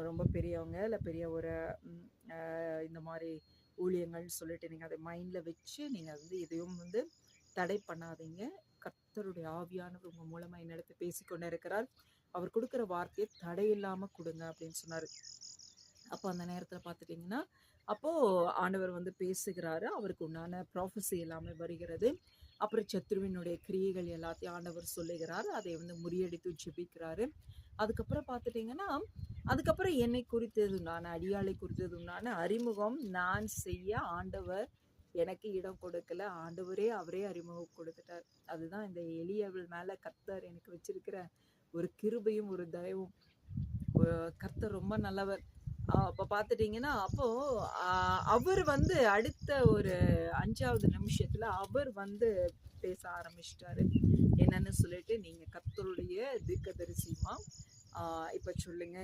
ரொம்ப பெரியவங்க, இல்ல பெரிய ஒரு இந்த மாதிரி ஊழியங்கள்னு சொல்லிட்டு நீங்கள் அதை மைண்டில் வச்சு நீங்கள் வந்து எதையும் வந்து தடை பண்ணாதீங்க. கர்த்தருடைய ஆவியானவர் உங்கள் மூலமாக என்னிடத்து பேசிக்கொண்டே இருக்கிறார். அவர் கொடுக்குற வார்த்தையை தடையில்லாமல் கொடுங்க அப்படின்னு சொன்னார். அப்போ அந்த நேரத்தில் பார்த்துட்டிங்கன்னா அப்போது ஆண்டவர் வந்து பேசுகிறாரு. அவருக்கு உண்டான ப்ராஃபஸி எல்லாமே வருகிறது. அப்புறம் சத்ருவினுடைய கிரியைகள் எல்லாத்தையும் ஆண்டவர் சொல்லுகிறார். அதை வந்து முறியடித்து ஜெபிக்கிறாரு. அதுக்கப்புறம் பார்த்துட்டிங்கன்னா அதுக்கப்புறம் என்னை குறித்தது உண்டான அடியாளை குறித்தது உண்டான அறிமுகம் நான் செய்ய ஆண்டவர் எனக்கு இடம் கொடுக்கல. ஆண்டவரே அவரே அறிமுகம் கொடுத்துட்டார். அதுதான் இந்த எளியவள் மேல கர்த்தர் எனக்கு வச்சிருக்கிற ஒரு கிருபையும் ஒரு தயவும். கர்த்தர் ரொம்ப நல்லவர். அப்போ பார்த்துட்டிங்கன்னா அப்போ அவர் வந்து அடுத்த ஒரு 5வது நிமிஷத்துல அவர் வந்து பேச ஆரம்பிச்சிட்டாரு. என்னன்னு சொல்லிட்டு, நீங்க கர்த்தருடைய தீர்க்கதரிசிமா இப்ப சொல்லுங்க.